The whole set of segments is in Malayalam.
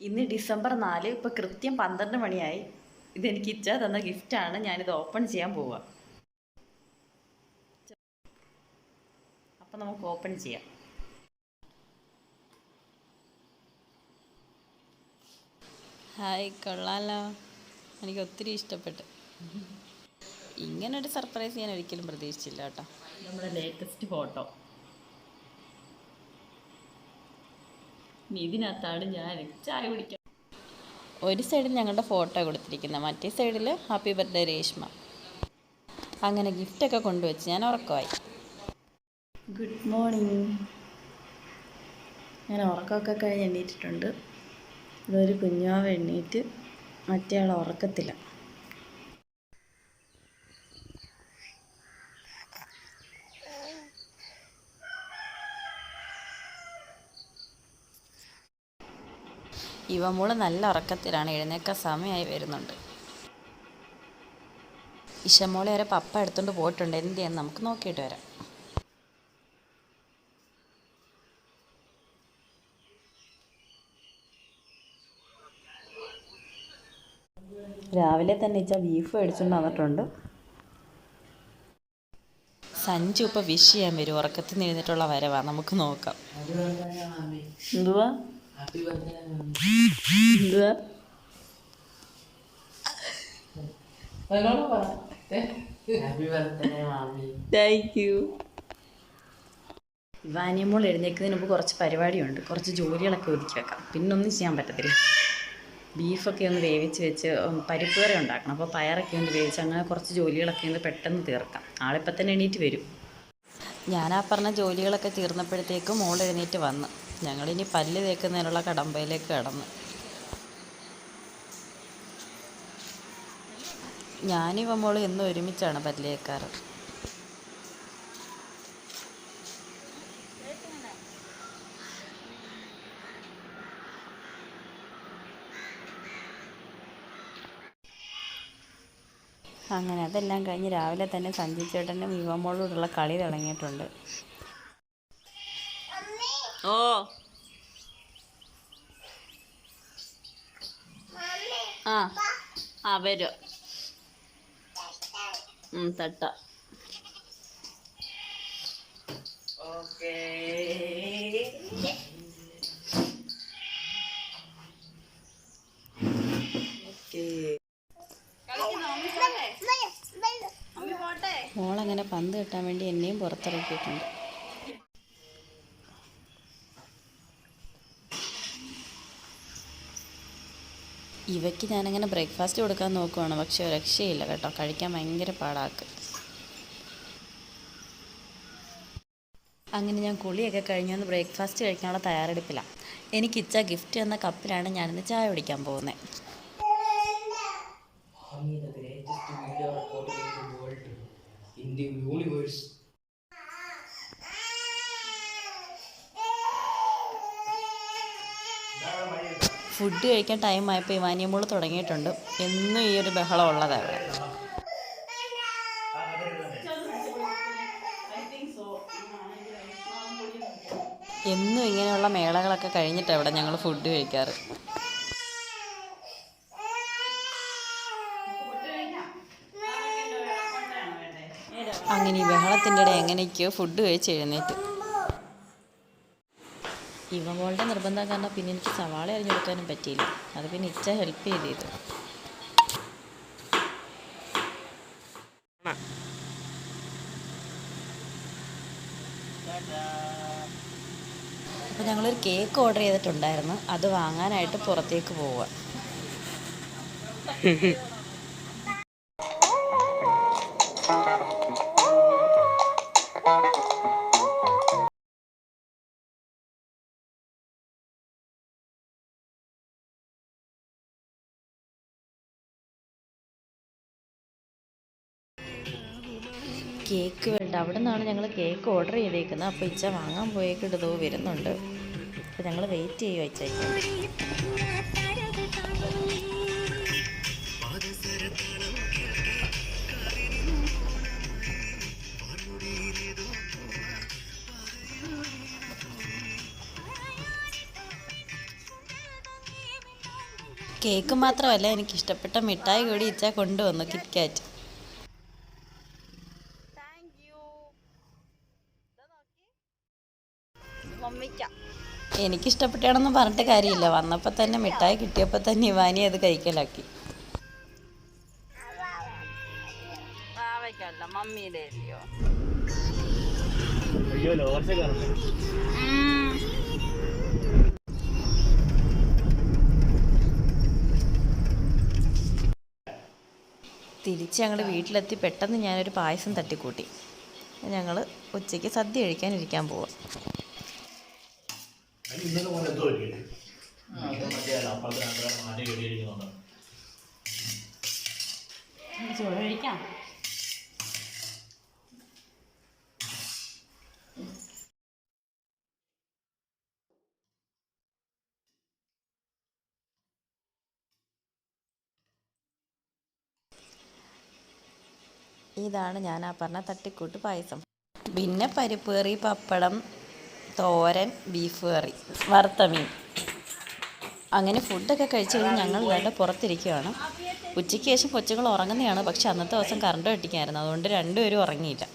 ഇന്ന് ഡിസംബർ 4, ഇപ്പോൾ കൃത്യം 12 മണിയായി. ഇതെനിക്ക് ഇച്ച തന്ന ഗിഫ്റ്റാണ്. ഞാനിത് ഓപ്പൺ ചെയ്യാൻ പോവുക. അപ്പം നമുക്ക് ഓപ്പൺ ചെയ്യാം. ഹായ്, കൊള്ളാലോ. എനിക്ക് ഒത്തിരി ഇഷ്ടപ്പെട്ടു. ഇങ്ങനൊരു സർപ്രൈസ് ഞാൻ ഒരിക്കലും പ്രതീക്ഷിച്ചില്ല കേട്ടോ. നമ്മുടെ ലേറ്റസ്റ്റ് ഫോട്ടോ. ഇതിനകത്താണ് ഞാൻ ചായ കുടിക്കാം. ഒരു സൈഡിൽ ഞങ്ങളുടെ ഫോട്ടോ കൊടുത്തിരിക്കുന്നത്, മറ്റേ സൈഡിൽ ഹാപ്പി ബർത്ത്ഡേ രേഷ്മ. അങ്ങനെ ഗിഫ്റ്റൊക്കെ കൊണ്ടുവച്ച് ഞാൻ ഉറക്കമായി. Good morning. ഞാൻ ഉറക്കമൊക്കെ കഴിഞ്ഞ് എണ്ണീറ്റിട്ടുണ്ട്. ഇതൊരു കുഞ്ഞാവ് എണ്ണീറ്റ്, മറ്റേ ആൾ ഉറക്കത്തില്ല. ഇവമോള് നല്ല ഉറക്കത്തിലാണ്, എഴുന്നേക്കാൻ സമയമായി വരുന്നുണ്ട്. ഇഷമോളെ വരെ പപ്പ എടുത്തുകൊണ്ട് പോയിട്ടുണ്ട്. എന്ത് ചെയ്യാൻ നമുക്ക് നോക്കിയിട്ട് വരാം. രാവിലെ തന്നെ ഇച്ച ബീഫ് മേടിച്ചുകൊണ്ട് വന്നിട്ടുണ്ട്. സഞ്ജു ഇപ്പോൾ വിഷ് ചെയ്യാൻ വരും. ഉറക്കത്തിൽ നിന്ന് എഴുന്നേറ്റുള്ള വരവാ. നമുക്ക് നോക്കാം. എന്തുവാ എന്തുവാ താങ്ക് യു. ഇവാനിയമോൾ എഴുന്നേൽക്കുന്നതിന് മുമ്പ് കുറച്ച് പരിപാടിയുണ്ട്. കുറച്ച് ജോലികളൊക്കെ ഒതുക്കി വെക്കാം. പിന്നൊന്നും ചെയ്യാൻ പറ്റത്തില്ല. ബീഫൊക്കെ ഒന്ന് വേവിച്ച് വെച്ച് പരിപ്പ് കറി ഉണ്ടാക്കണം. അപ്പോൾ പയറൊക്കെ ഒന്ന് വേവിച്ച് അങ്ങനെ കുറച്ച് ജോലികളൊക്കെ ഒന്ന് പെട്ടെന്ന് തീർക്കാം. ആളിപ്പം തന്നെ എണീറ്റ് വരും. ഞാൻ ആ പറഞ്ഞ ജോലികളൊക്കെ തീർന്നപ്പോഴത്തേക്കും മോൾ എഴുന്നേറ്റ് വന്ന്. ഞങ്ങളിനി പല്ല് തേക്കുന്നതിനുള്ള കടമ്പയിലേക്ക് കടന്നു. ഞാനിവ മോൾ എന്നും ഒരുമിച്ചാണ് പല്ല് തേക്കാറ്. അങ്ങനെ അതെല്ലാം കഴിഞ്ഞ് രാവിലെ തന്നെ സഞ്ജു ചേട്ടനും യുവമോളോടുള്ള കളി തുടങ്ങിയിട്ടുണ്ട്. ഓ ആ വരും. തട്ട ഓക്കേ. മോളങ്ങനെ പന്ത് കിട്ടാൻ വേണ്ടി എന്നെയും പുറത്തിറക്കിയിട്ടുണ്ട്. ഇവയ്ക്ക് ഞാനങ്ങനെ ബ്രേക്ക്ഫാസ്റ്റ് കൊടുക്കാൻ നോക്കുവാണ്. പക്ഷെ രക്ഷയില്ല കേട്ടോ, കഴിക്കാൻ ഭയങ്കര പാടാക്ക്. അങ്ങനെ ഞാൻ കുളിയൊക്കെ കഴിഞ്ഞൊന്ന് ബ്രേക്ക്ഫാസ്റ്റ് കഴിക്കാനുള്ള തയ്യാറെടുപ്പിലാണ്. എനിക്ക് ഇച്ച ഗിഫ്റ്റ് എന്ന കപ്പിലാണ് ഞാനിന്ന് ചായ കുടിക്കാൻ പോകുന്നത്. ഫുഡ് കഴിക്കാൻ ടൈമായപ്പോൾ ഇവാനിയമോൾ തുടങ്ങിയിട്ടുണ്ട്. എന്നും ഈ ഒരു ബഹളം ഉള്ളതാണ്. എന്നും ഇങ്ങനെയുള്ള മേളകളൊക്കെ കഴിഞ്ഞിട്ടാണ് ഇവിടെ ഞങ്ങൾ ഫുഡ് കഴിക്കാറ്. അങ്ങനെ ഈ ബഹളത്തിൻ്റെ ഇടയിൽ എങ്ങനെയൊക്കെയോ ഫുഡ് കഴിച്ച് എഴുന്നേറ്റ്. ഇവമോളുടെ നിർബന്ധം കാരണം പിന്നെ എനിക്ക് സവാള അരിഞ്ഞെടുക്കാനും പറ്റിയില്ല. അത് പിന്നെ ഇച്ച ഹെൽപ്പ് ചെയ്തത്. അപ്പോൾ ഞങ്ങളൊരു കേക്ക് ഓർഡർ ചെയ്തിട്ടുണ്ടായിരുന്നു. അത് വാങ്ങാനായിട്ട് പുറത്തേക്ക് പോവുക. കേക്ക് വേണ്ട, അവിടെ നിന്നാണ് ഞങ്ങൾ കേക്ക് ഓർഡർ ചെയ്തേക്കുന്നത്. അപ്പോൾ ഇച്ച വാങ്ങാൻ പോയേക്കിട്ടതോ വരുന്നുണ്ട്. അപ്പോൾ ഞങ്ങൾ വെയിറ്റ് ചെയ്യുക ഇച്ചയ്ക്ക്. കേക്ക് മാത്രമല്ല എനിക്കിഷ്ടപ്പെട്ട മിഠായി കൂടി ഇച്ച കൊണ്ടുവന്നു, കിറ്റ്കാറ്റ്. എനിക്കിഷ്ടപ്പെട്ടാണെന്ന് പറഞ്ഞിട്ട് കാര്യമില്ല, വന്നപ്പോൾ തന്നെ മിഠായി കിട്ടിയപ്പോൾ തന്നെ ഇവാനി അത് കൈക്കലാക്കി. തിരിച്ച് ഞങ്ങൾ വീട്ടിലെത്തി പെട്ടെന്ന് ഞാനൊരു പായസം തട്ടിക്കൂട്ടി. ഞങ്ങൾ ഉച്ചയ്ക്ക് സദ്യ കഴിക്കാനിരിക്കാൻ പോവാം. ഇതാണ് ഞാൻ ആ പറഞ്ഞ തട്ടിക്കൂട്ട് പായസം. പിന്നെ പരിപ്പ് കറി, പപ്പടം, തോരൻ, ബീഫ് കറി, വറുത്ത മീൻ. അങ്ങനെ ഫുഡൊക്കെ കഴിച്ച് കഴിഞ്ഞ് ഞങ്ങൾ ഇവിടെ പുറത്തിരിക്കുകയാണ്. ഉച്ചയ്ക്ക് ശേഷം കൊച്ചുങ്ങൾ ഉറങ്ങുന്നതാണ്. പക്ഷെ അന്നത്തെ ദിവസം കറണ്ട് വെട്ടിക്കായിരുന്നു, അതുകൊണ്ട് രണ്ടുപേരും ഉറങ്ങിയില്ല.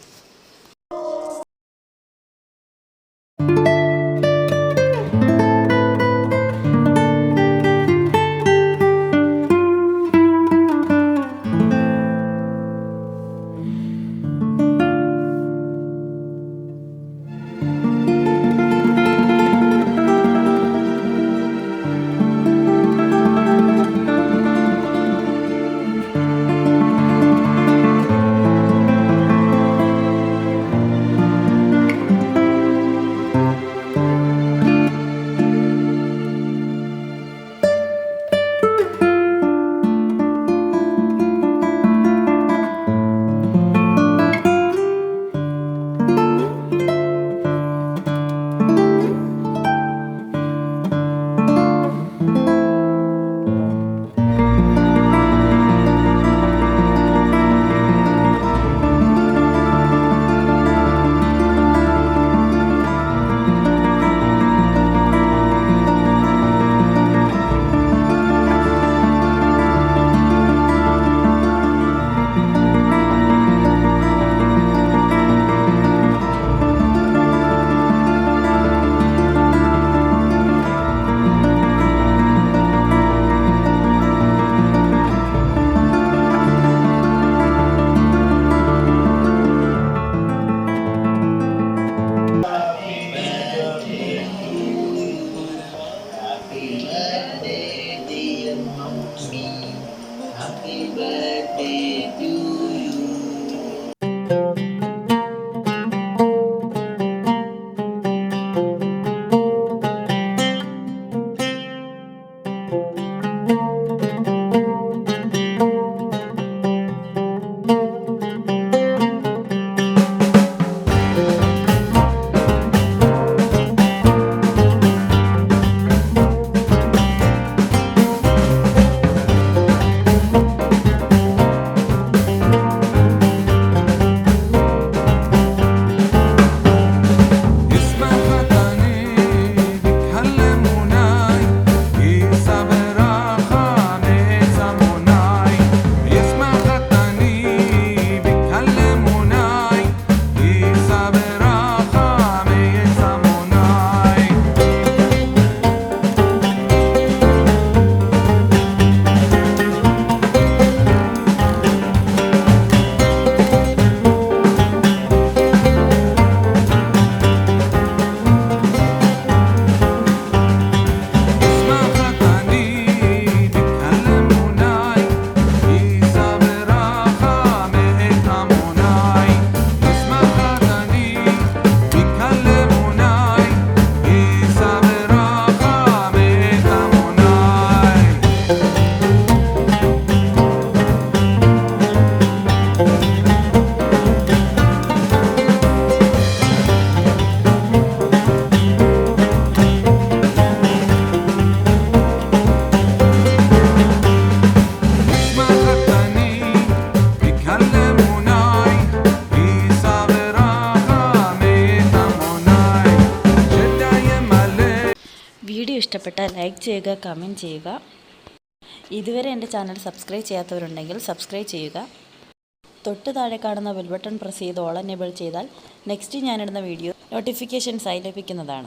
വീഡിയോ ഇഷ്ടപ്പെട്ടാൽ ലൈക്ക് ചെയ്യുക, കമൻറ്റ് ചെയ്യുക. ഇതുവരെ എൻ്റെ ചാനൽ സബ്സ്ക്രൈബ് ചെയ്യാത്തവരുണ്ടെങ്കിൽ സബ്സ്ക്രൈബ് ചെയ്യുക. തൊട്ട് താഴെ കാണുന്ന ബെൽ ബട്ടൺ പ്രസ് ചെയ്ത് ഓൾ എനേബിൾ ചെയ്താൽ നെക്സ്റ്റ് ഞാനിടുന്ന വീഡിയോ നോട്ടിഫിക്കേഷൻസായി ലഭിക്കുന്നതാണ്.